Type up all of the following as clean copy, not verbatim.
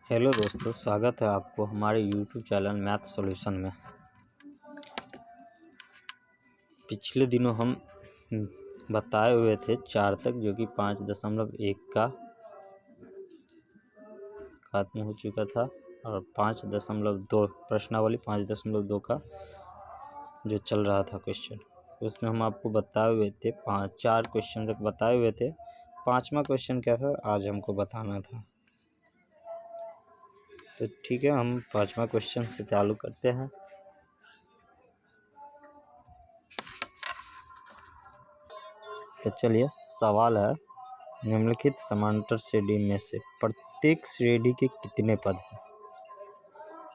Hello दोस्तों, स्वागत है आपको हमारे YouTube चैनल मैथ सॉल्यूशन में। पिछले दिनों हम बताए हुए थे 4 तक, जो कि 5.1 का खत्म हो चुका था, और 5.2 प्रश्नावली 5.2 का जो चल रहा था क्वेश्चन, उसमें हम आपको बताए हुए थे 4 क्वेश्चन तक बताए हुए थे। 5वां क्वेश्चन क्या था आज हमको बताना था। तो ठीक है, हम 5वां क्वेश्चन से चालू करते हैं। तो चलिए, सवाल है निम्नलिखित समांतर श्रेणी में से प्रत्येक श्रेणी के कितने पद हैं।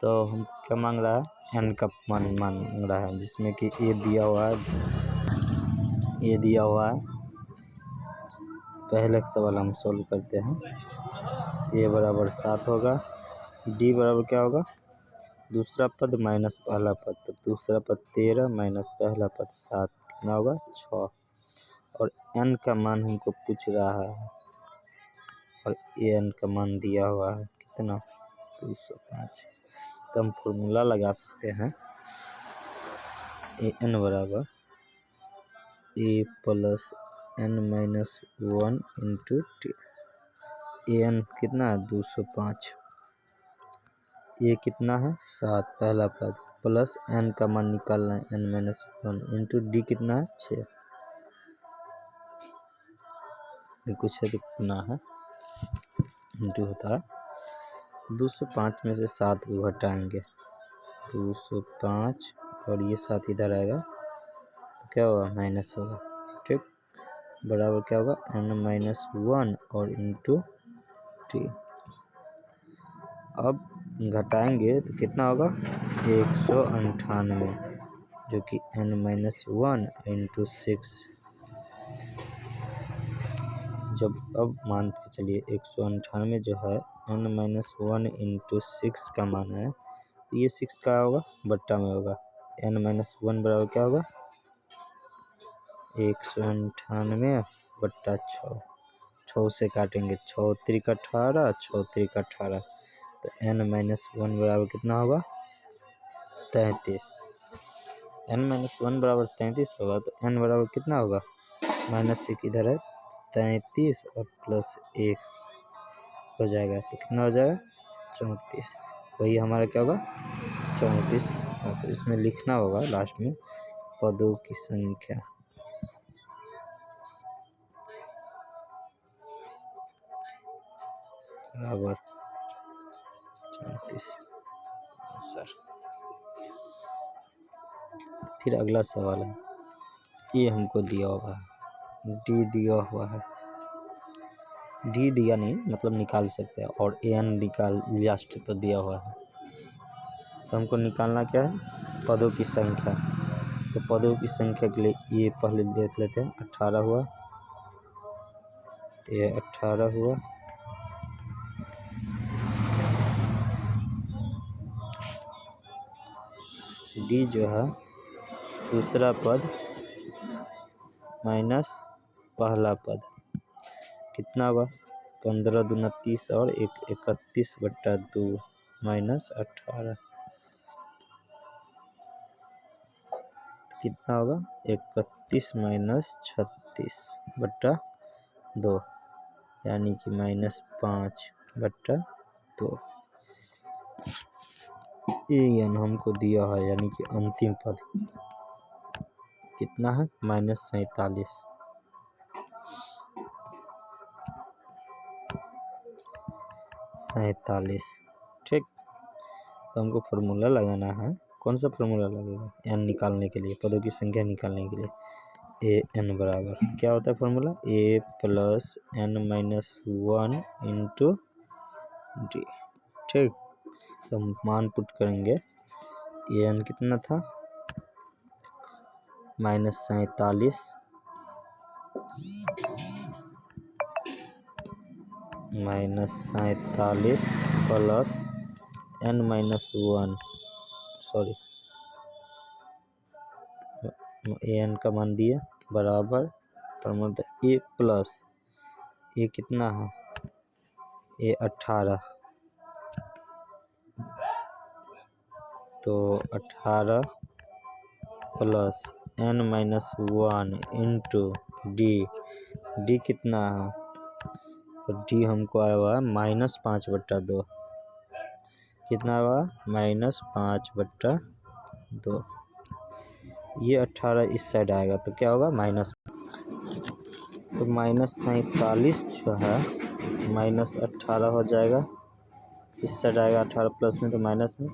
तो हमको क्या मांग रहा है, n का मान मांग रहा है, जिसमें कि a दिया हुआ है। पहले सवाल हम सोल्व करते हैं। a बराबर 7 होगा, d बराबर क्या होगा, दूसरा पद माइनस पहला पद, तो दूसरा पद 13 माइनस पहला पद 7, कितना होगा 6। और n का मान हमको पूछ रहा है, और n का मान दिया हुआ है कितना 205। तो हम फॉर्मूला लगा सकते हैं, an बराबर a plus n minus 1 into T. an कितना है 205, ये कितना है 7 पहला पद, प्लस n का मान निकालना है n माइनस 1 इंटू डी कितना है 6। कुछ है तो गुना है, इंटू होता है 205 में से 7 को घटाएंगे 205, और ये 7 इधर आएगा तो क्या होगा माइनस होगा। ठीक, बराबर क्या होगा n माइनस 1 और इंटू टी। अब घटाएंगे तो कितना होगा 198, जो कि n माइनस 1 इंटू 6। जब अब मान के चलिए 198 जो है n माइनस 1 इंटू 6 का मान है, ये 6 का होगा बट्टा में होगा, n माइनस 1 बराबर क्या होगा 198 बट्टा 6। 6 से काटेंगे 6 3 का 18, 6 3 का 18, तो n माइनस 1 बराबर कितना होगा 33। n माइनस 1 बराबर 33 होगा, तो n बराबर कितना होगा, माइनस 1 इधर है 33 और प्लस 1 हो जाएगा, तो कितना हो जाएगा 34। वही हमारा क्या होगा 34। तो इसमें लिखना होगा लास्ट में पदों की संख्या। बराबर 34 सर। फिर अगला सवाल है, ये हमको दिया हुआ है, डी दिया हुआ है, डी दिया नहीं मतलब निकाल सकते हैं, और एन निकाल लास्ट पर दिया हुआ है। तो हमको निकालना क्या है पदों की संख्या। तो पदों की संख्या के लिए ये पहले देख लेते हैं, 18 हुआ, ये 18 हुआ, डी जो है दूसरा पद माइनस पहला पद, कितना होगा 15 दूना 30 और 31 बट्टा 2 माइनस 18, कितना होगा 31 माइनस 36 बट्टा 2, यानी कि माइनस 5 बट्टा 2। एन हमको दिया है, यानी कि अंतिम पद कितना है माइनस 47। ठीक, तो हमको फॉर्मूला लगाना है। कौन सा फॉर्मूला लगेगा एन निकालने के लिए, पदों की संख्या निकालने के लिए। ए एन बराबर क्या होता है formula, A plus N minus 1 into D. ठीक, तो हम मान पुट करेंगे, ए एन कितना था minus 47 plus N minus 1, sorry n का मान दिया, बराबर फॉर्मूला ए प्लस ए कितना है ए 18 तो 18 प्लस n-1 इंटू डी कितना है? तो डी हमको आया हुआ है -5/2। कितना हुआ? -5/2। ये 18 इस साइड आएगा तो क्या होगा? माइनस। तो -47 जो है -18 हो जाएगा। इस साइड आएगा 18 प्लस में तो माइनस में।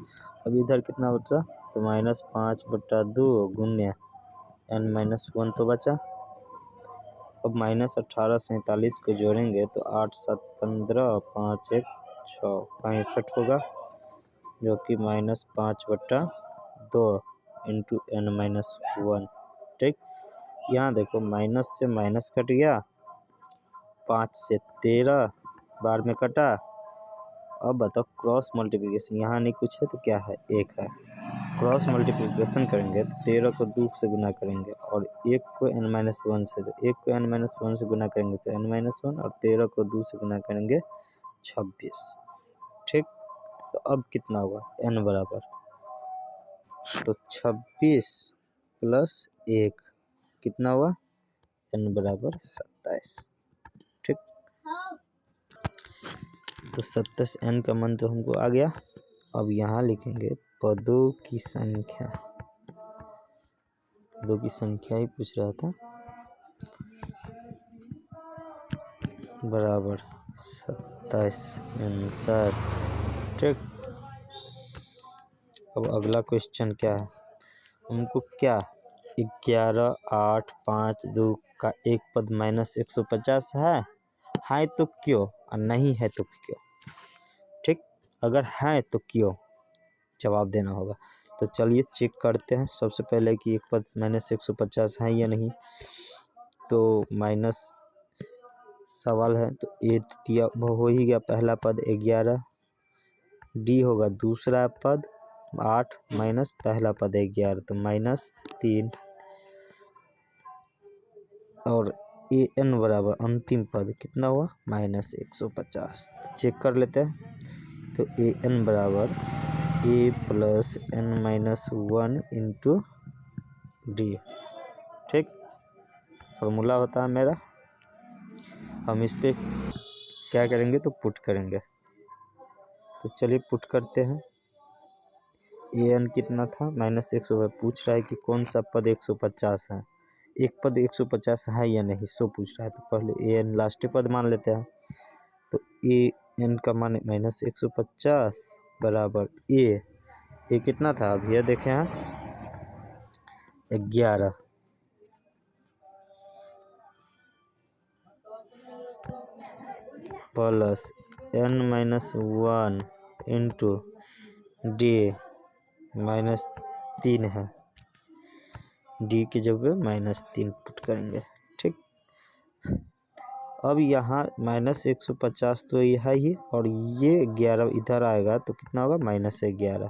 अब इधर कितना बचा? तो -5/2 गुण्य n-1 तो बचा। अब -18 47 को जोड़ेंगे तो 8 7 15 5 1 6 65 होगा, जो कि -5/2 इंटू n-1। ठीक, यहाँ देखो माइनस से माइनस कट गया, 5 से 13 बार में कटा। अब बताओ क्रॉस मल्टीप्लिकेशन, यहाँ नहीं कुछ है तो क्या है? 1 है। क्रॉस मल्टीप्लिकेशन करेंगे तो 13 को 2 से गुना करेंगे और 1 को n-1 से, तो 1 को n-1 से गुना करेंगे तो n-1 और 13 को 2 से गुना करेंगे 26। ठीक, तो अब कितना होगा? n बराबर, तो 26 प्लस 1 कितना हुआ? n बराबर 27। ठीक, तो 27 n का मान तो हमको आ गया। अब यहाँ लिखेंगे पदों की संख्या। पदों की संख्या ही पूछ रहा था, बराबर 27 आंसर। ठीक, अब अगला क्वेश्चन क्या है? हमको क्या 11 8 5 2 का एक पद -150 है तो क्यों, और नहीं है तो क्यों? ठीक, अगर है तो क्यों जवाब देना होगा। तो चलिए चेक करते हैं सबसे पहले कि एक पद -150 है या नहीं। तो माइनस सवाल है तो ए दिया हो ही गया, पहला पद 11, डी होगा दूसरा पद 8 माइनस पहला पद 11 तो -3, और ए एन बराबर अंतिम पद कितना हुआ? -150। चेक कर लेते हैं। तो ए एन बराबर ए प्लस n-1 इंटू डी। ठीक, फॉर्मूला होता है मेरा। हम इस पर क्या करेंगे? तो पुट करेंगे। तो चलिए पुट करते हैं। ए एन कितना था? -100। पूछ रहा है कि कौन सा पद 150 है। एक पद 150 है या नहीं सो पूछ रहा है, तो पहले ए एन लास्ट पद मान लेते हैं। तो ए एन का मान -150 बराबर ए कितना था? अब ये देखें हैं 11 प्लस n-1 इंटू डी -3 है। डी की जगह -3 पुट करेंगे। ठीक, अब यहाँ -150 तो यह है ही, और ये 11 इधर आएगा तो कितना होगा? -11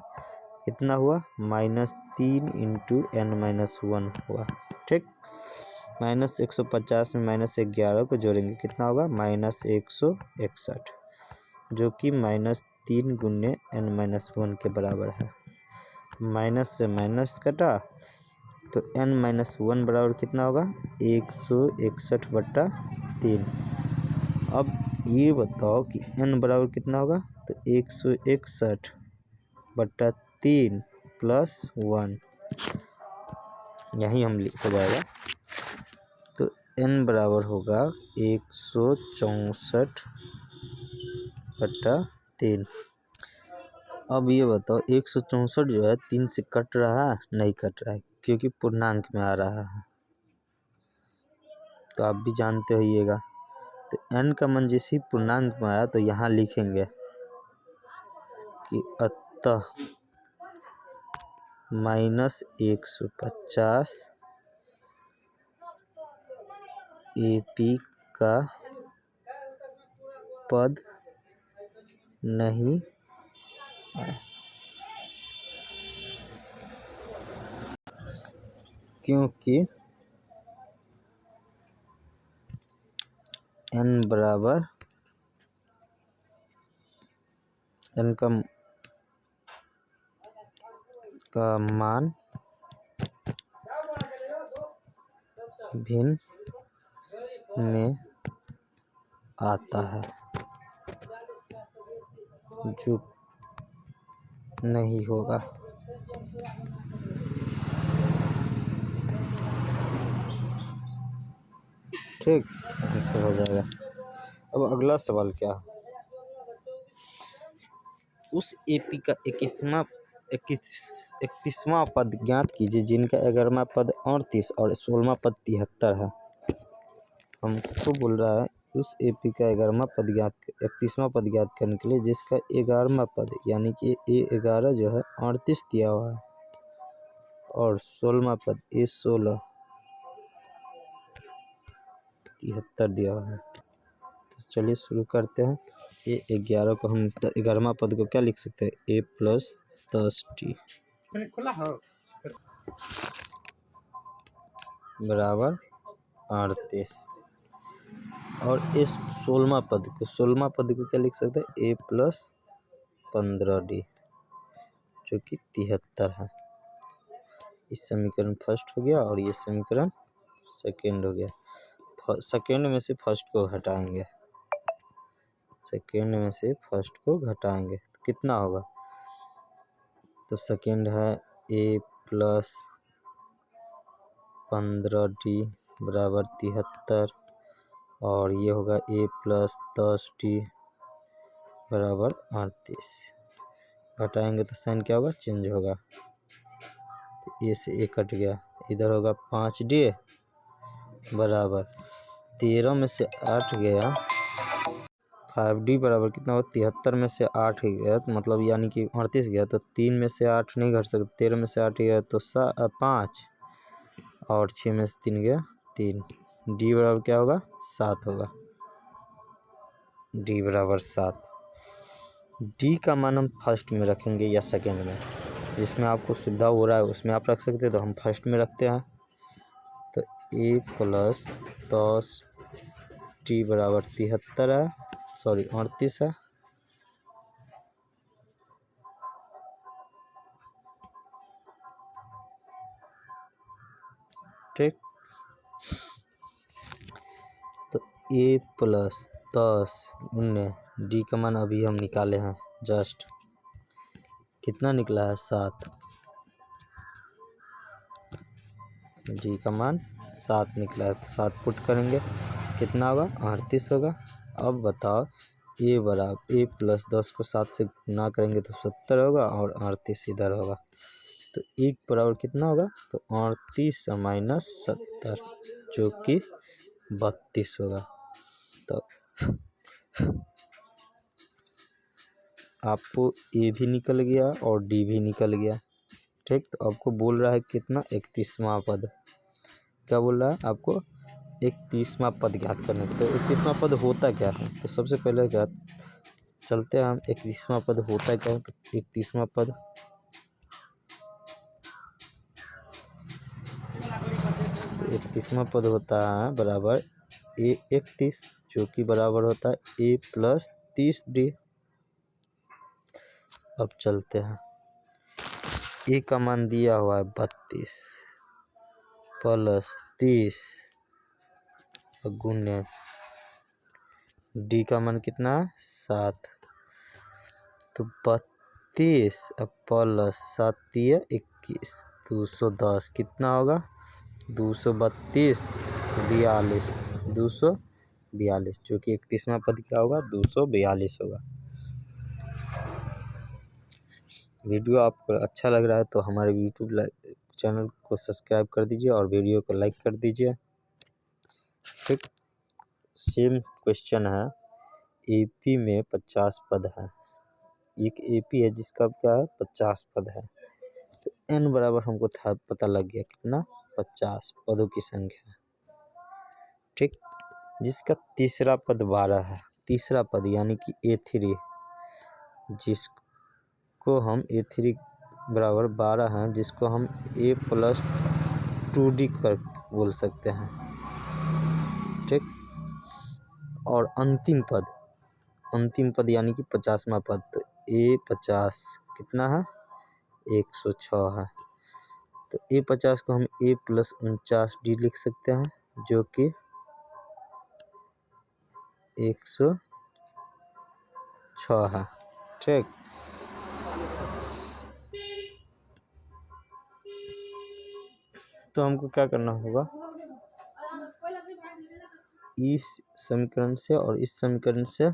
कितना हुआ? -3 इंटू n-1 हुआ। ठीक, -150 में -11 को जोड़ेंगे कितना होगा? -161, जो कि -3 गुने n-1 के बराबर है। माइनस से माइनस कटा तो n-1 बराबर कितना होगा? 161/3। अब ये बताओ कि n बराबर कितना होगा? तो 161/3 प्लस 1, यही हम हो जाएगा। तो n बराबर होगा 164/3। अब ये बताओ 164 जो है 3 से कट रहा है? नहीं कट रहा है, क्योंकि पूर्णांक में आ रहा है। तो आप भी जानते होइएगा। तो n का मान जैसे ही पूर्णांक में आया तो यहाँ लिखेंगे कि अतः -150 AP का पद नहीं है, क्योंकि n बराबर n का का मान भिन्न में आता है जो नहीं होगा। ठीक, आंसर हो जाएगा। अब अगला सवाल क्या है, उस एपी का 31वां पद ज्ञात कीजिए जिनका 11वां पद 38 और 16वां पद 73 है। हमको बोल रहा है उस एपी का 11वां पद 31वां पद ज्ञात करने के लिए जिसका 11वां पद यानी कि A11 जो है 38 दिया हुआ है और 16वां पद A16 73 दिया हुआ है। तो चलिए शुरू करते हैं। A11 को हम 11वां पद को क्या लिख सकते हैं, A + 10t बराबर 38 और इस 16वां पद को क्या लिख सकते हैं, A + 15d जो कि 73 है। इस समीकरण फर्स्ट हो गया और ये समीकरण सेकेंड हो गया। सेकेंड में से फर्स्ट को घटाएंगे, तो कितना होगा, तो सेकेंड है A + 15d बराबर 73 और ये होगा A + 10t बराबर 38। घटाएंगे तो साइन क्या होगा, चेंज होगा। तो A से A कट गया, इधर होगा 5d बराबर 13 में से 8 गया, 5d बराबर कितना हो, 73 में से 8 गया तो मतलब यानी कि 38 गया तो 3 में से 8 नहीं घट सकता, 13 में से 8 गया तो 5 और 6 में से 3 गया 3। d बराबर क्या होगा, 7 होगा। d बराबर 7। d का मान हम फर्स्ट में रखेंगे या सेकेंड में, जिसमें आपको सुविधा हो रहा है उसमें आप रख सकते हैं, तो हम फर्स्ट में रखते हैं। तो A + 10t बराबर 38 है। ठीक, तो A + 10 19 d का मान अभी हम निकाले हैं, जस्ट कितना निकला है, 7। d का मान 7 निकला है तो 7 पुट करेंगे, कितना होगा, 38 होगा। अब बताओ A + 10 को 7 से गुना करेंगे तो 70 होगा और 38 इधर होगा, तो 1 बराबर कितना होगा, तो 38 - 70 जो कि 32 होगा। तो आपको A भी निकल गया और D भी निकल गया। ठीक, तो आपको बोल रहा है कितना, 31वां पद। क्या बोल रहा है आपको, 31वां पद ज्ञात करने का। तो 31वां पद होता क्या है, तो सबसे पहले क्या चलते हैं हम, 31वां पद होता क्या है, तो 31वां पद होता है बराबर A31 जो कि बराबर होता है A + 30d। अब चलते हैं, A का मान दिया हुआ है 32 + 30 गुने D का मान कितना है, 7। तो 32 + 7 × 21 210 कितना होगा, 232 42 242 जो कि 31वां पद क्या होगा, 242 होगा। वीडियो आपको अच्छा लग रहा है तो हमारे यूट्यूब चैनल को सब्सक्राइब कर दीजिए और वीडियो को लाइक कर दीजिए। ठीक, सेम क्वेश्चन है। एपी में 50 पद है, एक एपी है जिसका क्या है, 50 पद है। तो n बराबर हमको था पता लग गया कितना, 50 पदों की संख्या। ठीक, जिसका तीसरा पद 12 है, तीसरा पद यानी कि A3 जिसको हम A3 बराबर 12 है, जिसको हम A + 2d कर बोल सकते हैं। ठीक, और अंतिम पद यानी कि 50वां पद, तो A50 कितना है, 106 है। तो A50 को हम A+49D लिख सकते हैं, जो कि 106 है। ठीक, तो हमको क्या करना होगा, इस समीकरण से और इस समीकरण से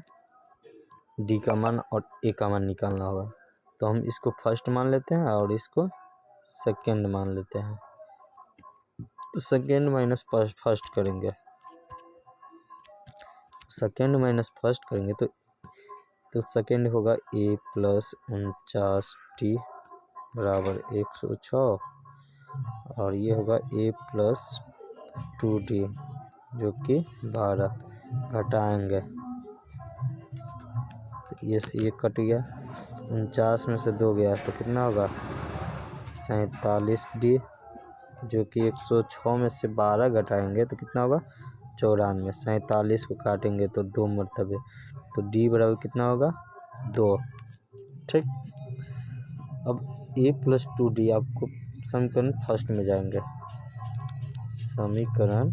डी का मान और ए का मान निकालना होगा। तो हम इसको फर्स्ट मान लेते हैं और इसको सेकंड मान लेते हैं। तो सेकंड माइनस फर्स्ट करेंगे, सेकंड माइनस फर्स्ट करेंगे तो सेकंड होगा A+49D बराबर 106 और ये होगा A+2D जो कि 12 घटाएंगे। तो ये से ये कट गया, 49 में से 2 गया तो कितना होगा 47D जो कि 106 में से 12 घटाएंगे तो कितना होगा 94। 47 को काटेंगे तो 2 मरतबे, तो D बराबर कितना होगा 2। ठीक, अब A+2D आपको समीकरण फर्स्ट में जाएंगे, समीकरण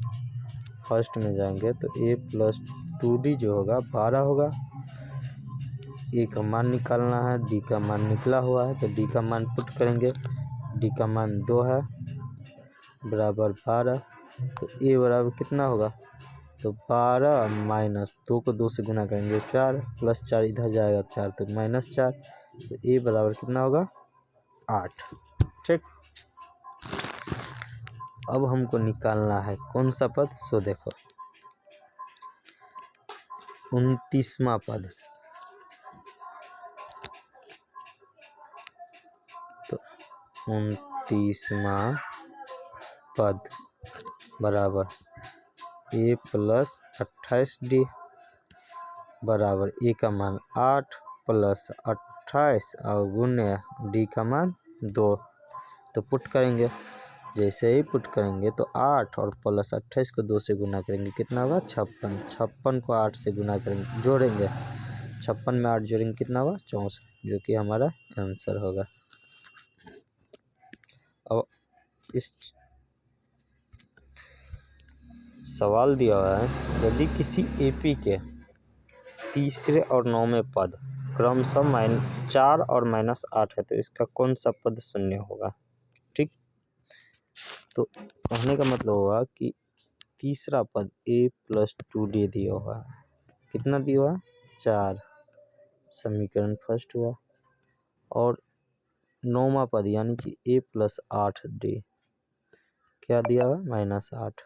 फर्स्ट में जाएंगे तो A+2D जो होगा 12 होगा। ए का मान निकालना है, डी का मान निकला हुआ है तो डी का मान पुट करेंगे, डी का मान 2 है बराबर 12। तो ए बराबर कितना होगा, तो 12 माइनस 2 को 2 से गुना करेंगे 4 प्लस 4 इधर जाएगा 4 तो -4। तो ए बराबर कितना होगा 8। ठीक, अब हमको निकालना है कौन सा पद, सो देखो 29वां पद। तो 29वां पद बराबर A+28D बराबर ए का मान 8 प्लस 28 और गुने डी का मान 2। तो पुट करेंगे, जैसे ही पुट करेंगे तो 8 और प्लस 28 को 2 से गुना करेंगे कितना होगा 56। 56 को 8 से गुना करेंगे, जोड़ेंगे 56 में 8 जोड़ेंगे कितना होगा 64, जो कि हमारा आंसर होगा। अब इस सवाल दिया हुआ है, यदि किसी एपी के तीसरे और 9वें पद क्रमशः -4 और -8 है तो इसका कौन सा पद शून्य होगा। ठीक, तो कहने का मतलब हुआ कि तीसरा पद A+2D दिया हुआ है, कितना दिया हुआ 4, समीकरण फर्स्ट हुआ। और 9वां पद यानी कि A+8D क्या दिया हुआ -8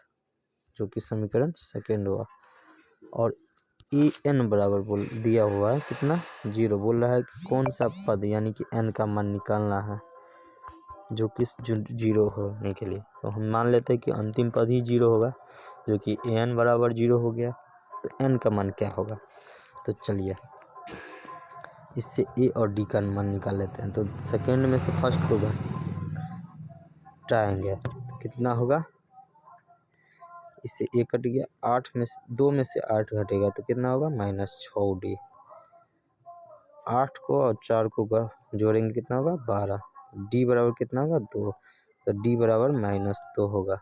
जो कि समीकरण सेकंड हुआ। और n बराबर दिया हुआ है कितना 0, बोल रहा है कि कौन सा पद यानी कि n का मान निकालना है जो कि 0 होने के लिए। तो हम मान लेते हैं कि अंतिम पद ही 0 होगा, जो कि n बराबर 0 हो गया। तो n का मान क्या होगा, तो चलिए इससे a और d का मान निकाल लेते हैं। तो सेकंड में से फर्स्ट को घटाएंगे तो कितना होगा, इससे a कट गया, 8 में से 2 में से 8 घटेगा तो कितना होगा -6D। 8 को और 4 को जोड़ेंगे कितना होगा 12। डी बराबर कितना होगा 2, तो डी बराबर -2 होगा।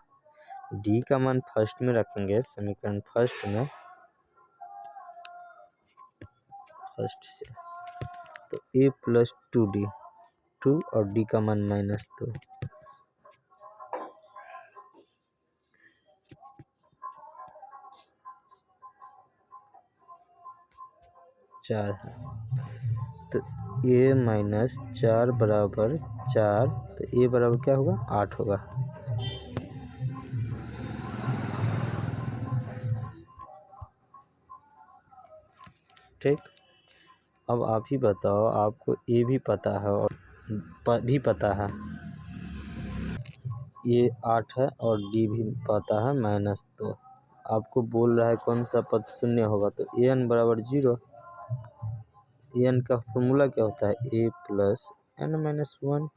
डी का मान फर्स्ट में रखेंगे, समीकरण फर्स्ट में फर्स्ट से, तो A+2D 2 और डी का मान -2। चार है तो A-4 बराबर 4, तो A बराबर क्या होगा 8 होगा। ठीक, अब आप ही बताओ, आपको ए भी पता है और भी पता है, ये 8 है और डी भी पता है -2। आपको बोल रहा है कौन सा पद शून्य होगा, तो an बराबर 0। an का फॉर्मूला क्या होता है A+n-1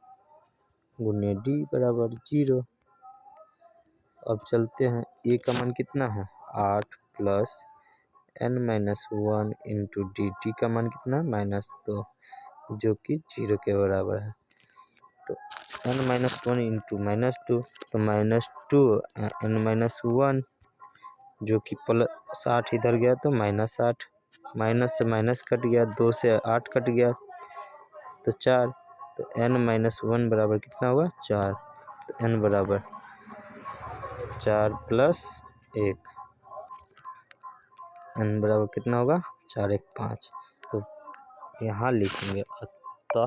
गुने डी बराबर 0। अब चलते हैं, ए का मान कितना है 8 plus n-1 into D, D का मान कितना -2 जो कि 0 के बराबर है। तो n-1 इंटू -2 तो -2 n-1 जो कि +8 इधर गया तो -8, माइनस से माइनस कट गया, 2 से 8 कट गया तो 4, तो n-1 बराबर कितना हुआ 4, तो n बराबर 4 + 1, n बराबर कितना होगा 4 1 5। तो यहाँ लिखेंगे अतः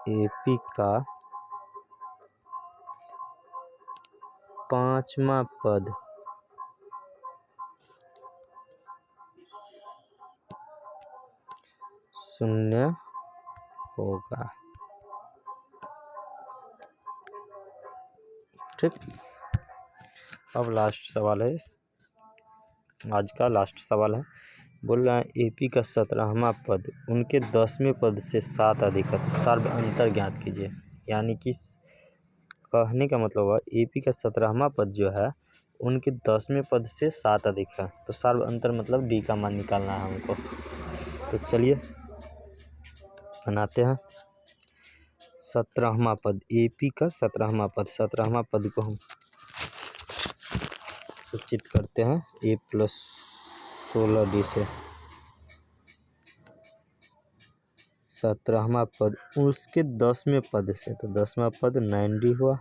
AP का 5वां पद शून्य होगा। ठीक, अब लास्ट सवाल है, आज का लास्ट सवाल है। बोल रहा है AP का 17वां पद उनके 10वें पद से 7 अधिक है, सार्व अंतर ज्ञात कीजिए। यानी कि कहने का मतलब हुआ AP का 17वां पद जो है उनके 10वें पद से 7 अधिक है, तो सार्व अंतर मतलब D का मान निकालना है हमको। तो चलिए बनाते हैं 17वां पद, AP का 17वां पद को हम सूचित करते हैं A + 16D से। 17वां पद उसके 10वें पद से, तो 10वां पद 9D हुआ।